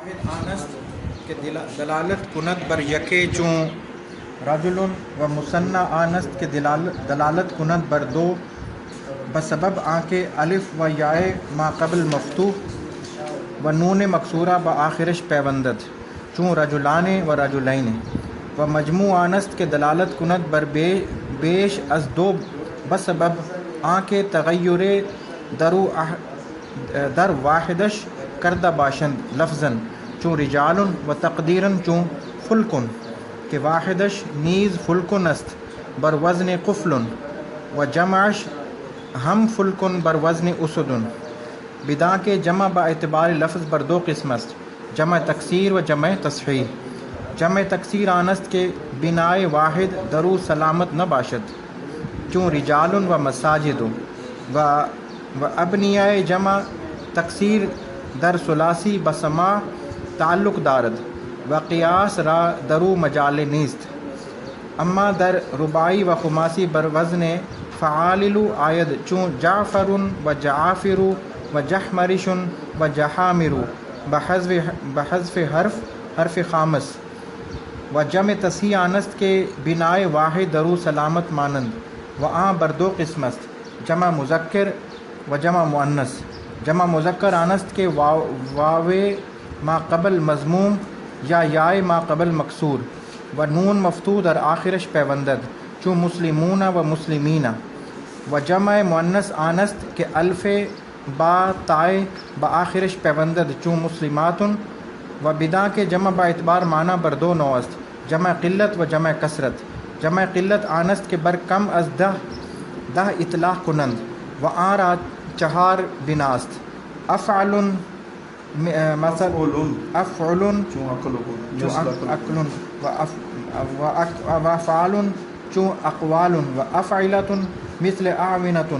واحد آنست کے دلالت کند بر یکے چون رجل و مثنی آنست کے دلالت کند بر دو بسبب آنکہ الف و یائے ما قبل مفتوح و نون مکسورہ بآخرش پیوندد چون رجلان و رجلین و مجموع آنست کے دلالت کند بر بیش از دو بسبب آنکہ تغیر در واحدش کردہ باشند لفظاً چون رجال و تقدیراً چون فلکن کہ واحدش نیز فلکن است بر وزن قفل و جمعش ہم فلکن بر وزن اسد بداں کے جمع با اعتبار لفظ بر دو قسم است جمع تکسیر و جمع تصحیح جمع تکسیر آنست کے بنائے واحد درو سلامت نہ باشد چون رجال و مساجد و ابنیائے جمع تکسیر در ثلاثی بسما تعلق دارد و قیاس را درو مجال نیست اما در رباعی و خماسی بر وزن فعالل آید چون جعفر و جعافر و جحمرش و جحامر بحذف حرف خامس و جمع تصحیح آنست کے بنائے واحد درو سلامت مانند و آن بر دو قسم است جمع مذکر و جمع مؤنث جمع مذکر آنست کے واو ما قبل مضموم یا یائے ما قبل مکسور و نون مفتوح در آخرش پیوندد چون مسلمون و مسلمین و جمع مؤنث آنست کے الف با تائے بآخرش پیوندد چون مسلمات و بداں کے جمع با اعتبار معنی بر دو نوع است جمع قلت و جمع کثرت جمع قلت آنست کے بر کم از دہ اطلاق کنند و آن را چہار بناست افعل مثل افعل عقل و افعال چون اقوال و افعلۃ مثل اعونۃ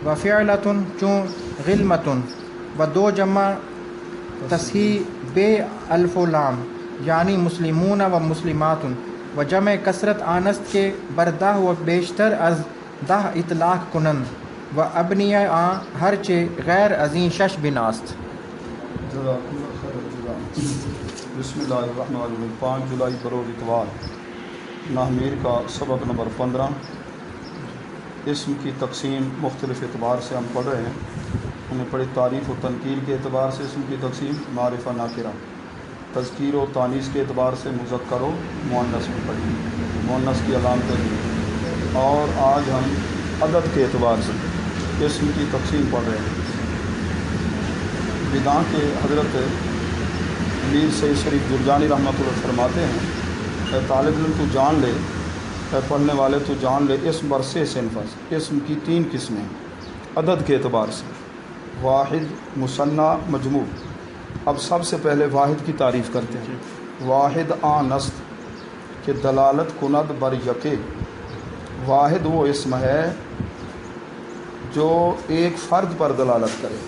و فعلۃ چون غلمۃ و دو جمع تصحیح بے الف و لام یعنی مسلمون و مسلمات و جمع کثرت آنست کے بر دہ و بیشتر از دہ اطلاق کنند و ابنیہ آن ہر چے غیر ازیں شش بناست. بسم اللہ الرحمن الرحیم. 5 جولائی بروز اتوار نحمیر کا سبق نمبر 15. اسم کی تقسیم مختلف اعتبار سے ہم پڑھ رہے ہیں. ہم نے پڑھی تعریف و تنکیر کے اعتبار سے اسم کی تقسیم معرفہ ناکرہ، تذکیر و تانیث کے اعتبار سے مذکر و مؤنث میں پڑھی، مؤنث کی علامتیں، اور آج ہم عدد کے اعتبار سے اسم کی تقسیم پڑھ رہے ہیں. بداں کے حضرت امیر سید شریف جرجانی رحمۃ اللہ فرماتے ہیں اے طالب علم تو جان لے، اے پڑھنے والے تو جان لے، اسم بر سے صنفس، اسم کی 3 قسمیں ہیں عدد کے اعتبار سے، واحد، مثنی، مجموع. اب سب سے پہلے واحد کی تعریف کرتے ہیں. واحد آنست کہ دلالت کند بر یکے. واحد وہ اسم ہے جو ایک فرد پر دلالت کرے.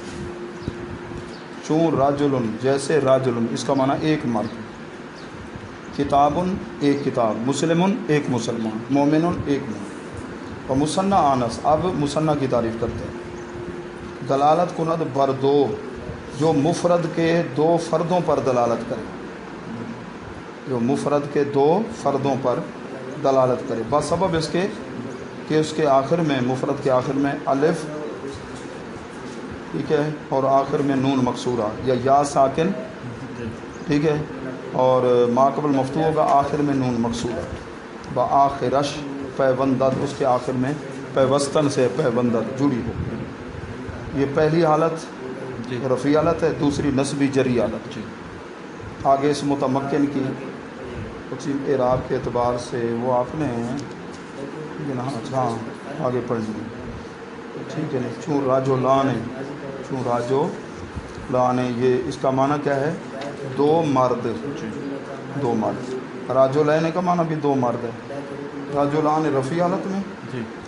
چون راجل جیسے راجل، اس کا معنی ایک مرد. کتاب ایک کتاب، مسلم ایک مسلمان، مومن ایک مومن. و مثنی آنس. اب مثنی کی تعریف کرتے ہیں. دلالت کند بر دو، جو مفرد کے 2 فردوں پر دلالت کرے، جو مفرد کے 2 فردوں پر دلالت کرے بسبب اس کے کہ اس کے آخر میں، مفرد کے آخر میں الف، ٹھیک ہے، اور آخر میں نون مکسورہ یا یا ساکن، ٹھیک ہے، اور ما قبل مفتوح ہوگا، آخر میں نون مکسورہ. بآخرش پیوندد، اس کے آخر میں پیوستن سے پیوندد جڑی ہو. یہ پہلی حالت رفعی حالت ہے، دوسری نسبی جری حالت. آگے اس متمکن کی تقسیم اعراب کے اعتبار سے وہ آپ نے ہاں آگے پڑھ لیں، ٹھیک ہے. چون راجو لانے، چون راجو لانے، یہ اس کا معنی کیا ہے؟ 2 مرد، 2 مرد. راجو لینے کا معنی بھی 2 مرد ہے. راجو لانے رفعی حالت میں،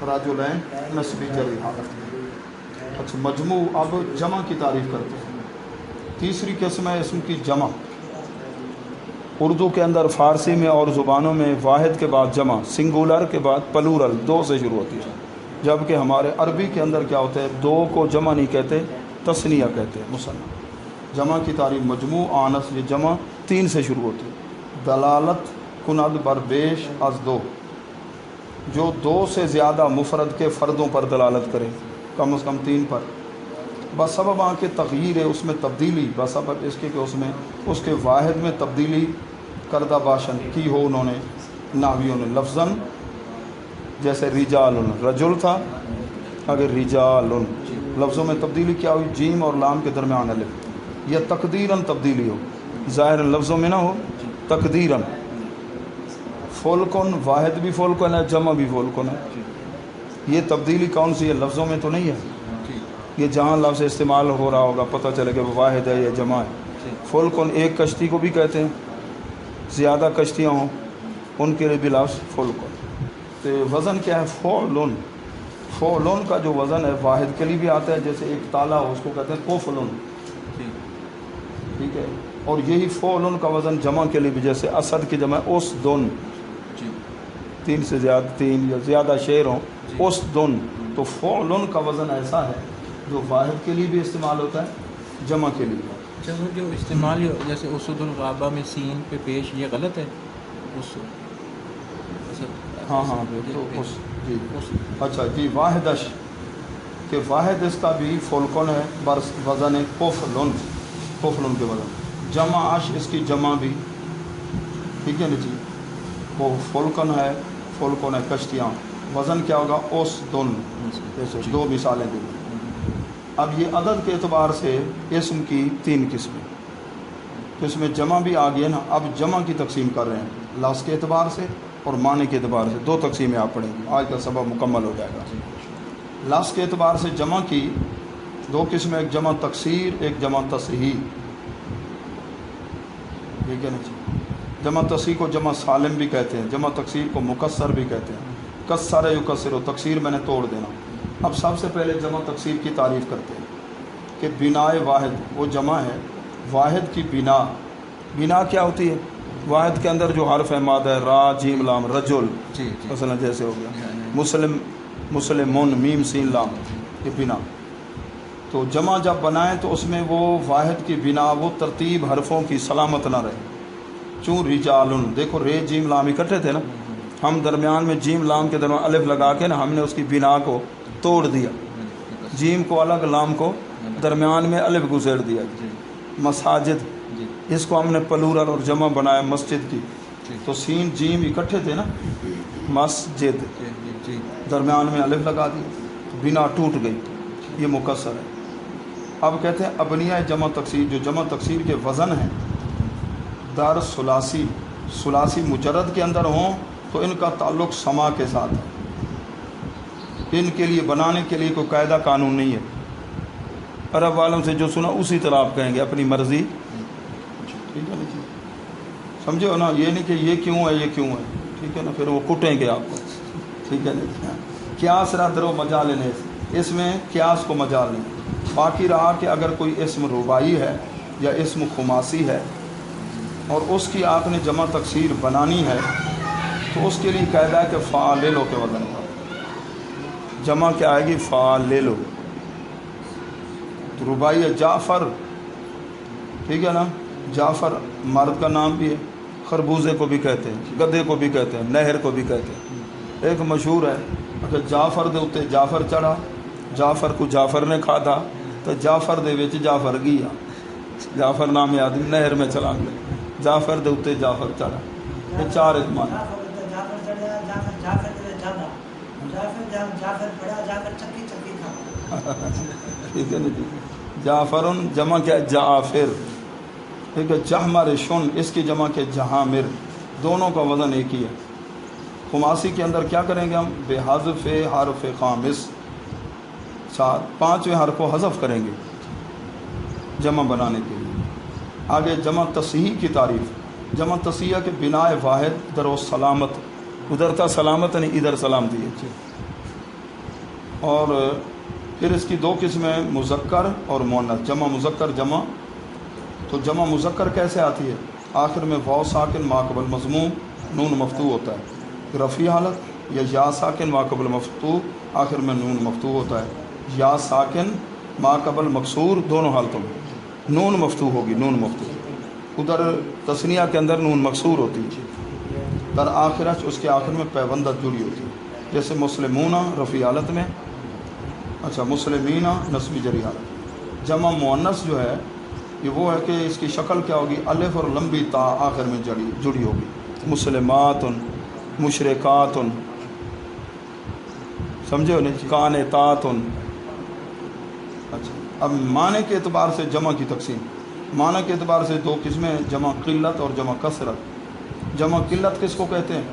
راجو لین نسبی جری حالت میں. اچھا، مجموع. اب جمع کی تعریف کرتے ہیں. تیسری قسم ہے اسم کی جمع. اردو کے اندر، فارسی میں اور زبانوں میں واحد کے بعد جمع، سنگولر کے بعد پلورل، 2 سے شروع ہوتی ہے. جبکہ ہمارے عربی کے اندر کیا ہوتا ہے؟ 2 کو جمع نہیں کہتے، تثنیہ کہتے ہیں، مثنیٰ. जमा की तारीफ मजमू आनस, ये जमा 3 से शुरू होती है। दलालत कुनद बरबेश अज दो, जो 2 से ज़्यादा मुफरद के फ़र्दों पर दलालत करे, कम से कम 3 पर। बसबब आँख तग़यीर है, उसमें तब्दीली, बसबब इसके कि उसमें उसके वाहिद में तब्दीली करदा बाशन की हो उन्होंने नावियों ने। लफ्ज़न जैसे रिजालुन रजुल था, अगर रिजालुन लफ्ज़ों में तब्दीली क्या हुई, जीम और लाम के दरमियान अलिफ, या तकदीरन तब्दीली हो, ज़ाहिर लफ्ज़ों में ना हो, तकदीरन। फ़ुल्कुन वाहिद भी फ़ुल्कुन है, जमा भी फ़ुल्कुन है। ये तब्दीली कौन सी है, लफ्ज़ों में तो नहीं है, ये जहाँ लफ्ज़ इस्तेमाल हो रहा होगा पता चलेगा वो वाहिद है या जमा है। फ़ुल्कुन एक कश्ती को भी कहते हैं, ज़्यादा कश्तियाँ हों उनके लिए भी लफ्ज़ फ़ुल्कुन। तो वज़न क्या है, फ़ौलुन। फ़ौलुन का जो वज़न है वाहिद के लिए भी आता है, जैसे एक ताला हो उसको कहते हैं कोफ़लुन, ठीक है। और यही फ़ौलुन का वज़न जमा के लिए भी, जैसे असद की जमा उसदुन, 3 से ज़्यादा 3 या ज़्यादा शेर हों, उसदुन। तो फ़ौलुन का वज़न ऐसा है जो वाहिद के लिए भी इस्तेमाल होता है, जमा के लिए। अच्छा, वो जो इस्तेमाल जैसे उसदुल गाबा में सीन पे पेश, ये गलत है उस? हाँ हाँ, तो उस जी अच्छा जी, वाहिदश कि वाहिद इसका भी फ़ुल्कुन है, बरस वज़न है कोफ़लुन, कोफ़लुन के वज़न। जमा अश इसकी जमा भी, ठीक है ना जी, वो फ़ुल्कुन है, फ़ुल्कुन है कश्तियाँ, वज़न क्या होगा, उसदुन। जैसे 2 मिसालें दी। अब ये अदद के एतबार से इसम की 3 किस्में, तो इसमें जमा भी आ गया ना। अब जमा की तकसीम कर रहे हैं, लफ्ज़ के एतबार से और माने के एतबार से 2 तकसीमें आप पढ़ेंगे, आज का सबक मुकम्मल हो जाएगा। लफ्ज़ के एतबार से जमा की 2 किस्में, एक जमा तकसीर, एक जमा तसही, ठीक है ना जी। जमा तसही को जमा सालिम भी कहते हैं, जमा तकसीर को मुकस्सर भी कहते हैं। कस्सर युकस्सिर, तकसीर मैंने तोड़ देना। अब सबसे पहले जमा तकसीर की तारीफ़ करते हैं कि बिनाए वाहिद, वो जमा है वाहिद की बिना। बिना क्या होती है, वाहिद के अंदर जो हर्फ है मादा है, रा जीम लाम, रजुल मसलन जैसे हो गया, मुस्लिम मुस्लिमुन मीम सीन लाम, ये बिना। तो जमा जब बनाएं तो उसमें वो वाहिद की बिना, वो तरतीब हरफों की सलामत ना रहे। चूँ रिजालुन, देखो रे जीम लाम इकट्ठे थे ना, हम दरमियान में जीम लाम के दरमियान अलिफ लगा के ना हमने उसकी बिना को तोड़ दिया, जीम को अलग लाम को दरमियान में अलिफ गुसेड़ दिया। मसाजिद, इसको हमने प्लूरल और जमा बनाया मस्जिद की, तो सीन जीम इकट्ठे थे ना, मस्जिद, दरमियान में अलिफ लगा दी, बिना टूट गई, ये मुकस्सर है। अब कहते हैं अबनिया जमा तकसीर, जो जमा तकसीर के वज़न हैं दर सुलासी, सुलासी मुजरद के अंदर हों तो इनका ताल्लुक़ समा के साथ है। इनके लिए बनाने के लिए कोई कायदा कानून नहीं है, अरब वालों से जो सुना उसी तरह आप कहेंगे, अपनी मर्ज़ी, ठीक है ना जी, समझे हो ना। ये नहीं कि ये क्यों है, ये क्यों है, ठीक है ना, फिर वो कुटेंगे आपको, ठीक है ना। क्यास रहा दरो मजा लेने, इसमें क्यास को मजा लें। बाकी रहा कि अगर कोई इसम रुबाई है या इसम खुमासी है और उसकी आपने जमा तकसीर बनानी है तो उसके लिए कायदा है कि फ़ालिलो के वज़न पर जमा क्या आएगी, फ़ालिलो। तो रुबाई है जाफ़र, ठीक है ना, जाफ़र मर्द का नाम भी है, खरबूजे को भी कहते हैं, गधे को भी कहते हैं, नहर को भी कहते हैं। एक मशहूर है, अगर जाफ़र दे उत्ते जाफ़र चढ़ा, जाफ़र को जाफ़र ने खाधा तो जाफ़र दे विच जाफ़र गया, जाफ़र नाम आदमी नहर में चला गया, जाफ़र दे उत्ते जाफ़र चढ़ा, ये 4 इस्तेमाल। ठीक है ना जी। जाफ़रुन जमा क्या, जाफ़िर, ठीक है। जहमर शुन, इसकी जमा के जहामिर, दोनों का वज़न एक ही है। खुमासी के अंदर क्या करेंगे हम, बेहज़फ़ हर्फ़ ख़ामिस, 5वें हर्फ को हज़फ करेंगे जमा बनाने के लिए। आगे जमा तस्हीह की तारीफ़, जमा तस्हीह के बिनाए वाहिद दर सलामत, उधर था सलामत नहीं, इधर सलामती है। और फिर इसकी 2 किस्में, मुज़क्कर और मुअन्नस। जमा मुज़क्कर जमा, तो जमा मुज़क्कर कैसे आती है, आखिर में वाव साकिन माक़बल मज़मूम नून मफ्तू होता है, रफ़ी हालत, या साकिन माक़बल मफ्तू आखिर में नून मफ्तू होता है, या साकिन माक़बल मकसूर, दोनों हालतों में नून मफ्तूह होगी, नून मफ्तूह। उधर तस्निया के अंदर नून मकसूर होती है, दर आखिरत उसके आखिर में पैबंदत जुड़ी होती है। जैसे मुस्लिमूना रफ़ी हालत में, अच्छा मुस्लिमीना नस्बी जरी हालत। जमा मुअन्नस जो है ये वो है कि इसकी शक्ल क्या होगी, अलिफ और लंबी ता आखिर में जुड़ी होगी। मुस्लिमातुन, मुशरिकातुन, समझे हो नहीं, कानितातुन। अच्छा, अब माने के एतबार से जमा की तकसीम, माना के एतबार से दो किस्में, जमा किल्लत और जमा कसरत। जमा किल्लत किसको कहते हैं,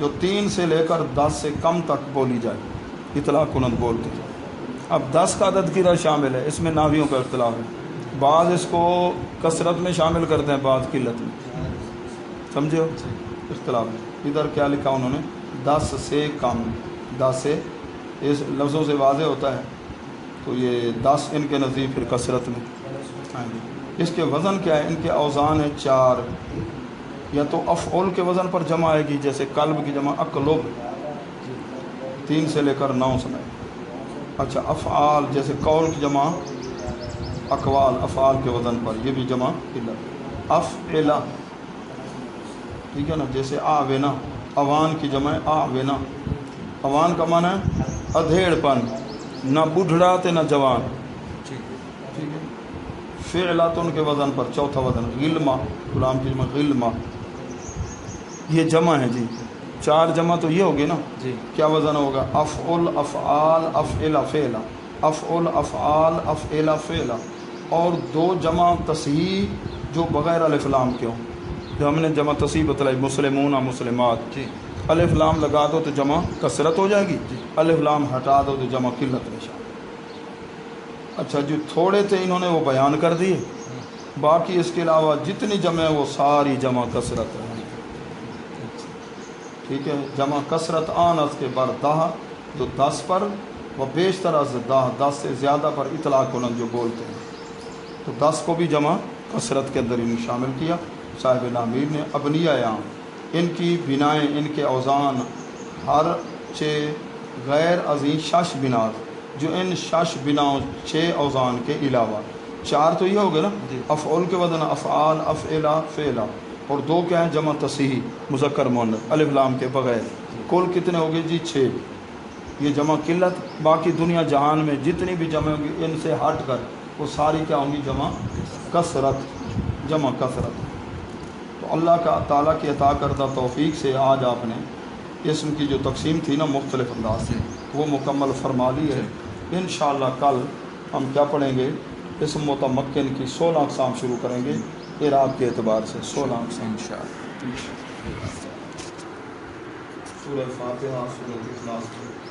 जो 3 से लेकर 10 से कम तक बोली जाए, इतलाक़ कुनत बोलते हैं। अब 10 का अदद किधर शामिल है, इसमें नावियों का इख्तिलाफ है। बाज़ इसको कसरत में शामिल करते हैं, बाज़ किल्लत में, समझे हो, इख्तिलाफ है। इधर क्या लिखा उन्होंने, 10 से कम, 10 से, इस लफ्ज़ों से वाज़े होता है, तो ये 10 इनके नज़दीक फिर कसरत में आएंगे। इसके वज़न क्या है, इनके औज़ान है 4, या तो अफ़उल के वज़न पर जमा आएगी, जैसे कल्ब की जमा अक़लुब, 3 से लेकर 9 समय। अच्छा, अफ़आल जैसे कौल की जमा अक़वाल, अफ़आल के वज़न पर, ये भी जमा किल्लत। अफ़इला, ठीक है ना, जैसे आवेना, अवान की जमा आवेना। अवान का माना है अधेड़पन, ना बूढ़ा थे ना जवान, ठीक है। फ़िअलातुन के वज़न पर चौथा वज़न गिल्मा, गुलाम की जमा गिल्मा, ये जमा है जी। 4 जमा तो ये होगी ना जी, क्या वज़न होगा, अफ़उल अफ़आल अफ़इला फ़ेला, अफ़उल अफ़आल अफ़इला फ़ेला। और 2 जमा तस्हीह जो बग़ैर अलिफ़ लाम के हों, जो हमने जमा तस्हीह बतलाई, मुस्लिमूना मुस्लिमात जी, अलिफ़ लाम लगा दो तो जमा कसरत हो जाएगी, अलिफ़ लाम हटा दो तो जमा किल्लत निशान। अच्छा, जो थोड़े थे इन्होंने वो बयान कर दिए, बाकी इसके अलावा जितनी जमा है वो सारी जमा कसरत है, ठीक है। जमा कसरत आनस के बर दाह, जो 10 पर, व बेशतर अज़ दाह, 10 से ज़्यादा पर इतलाक़ कुनत जो बोलते हैं, तो 10 को भी जमा कसरत के अंदर इन्हें शामिल किया साहिब नामीर ने। अबनियायाम, इनकी बिनाएँ, इनके औज़ान, हर 6 गैर अज़ीम 6 बिनात, जो इन 6 बिनाओं 6 औज़ान के अलावा, 4 तो ये हो गए ना, अफ़उल के वज़न अफ़आल अफ़इला फ़ेला, और 2 क्या है जमा तस्हीह मुज़क्कर मुअन्नस अलिफ़ लाम के बग़ैर। कुल कितने हो गए जी, 6। ये जमा किल्लत। बाकी दुनिया जहान में जितनी भी जमा होंगी इनसे हट कर वो सारी क्या होंगी, जमा कसरत, जमा कसरत। तो अल्लाह का ताला की अता करदा तौफ़ीक से आज आपने इसम की जो तकसीम थी ना मुख्तलिफ़ अंदाज से, वो मुकम्मल फरमा ली है। इंशाअल्लाह कल हम क्या पढ़ेंगे, इसम मुतमक्किन की 16 अक़साम शुरू करेंगे इराक़ के एतबार से, 16 अक़साम इंशाअल्लाह। सूरह फ़ातिहा, सूरह इख़लास।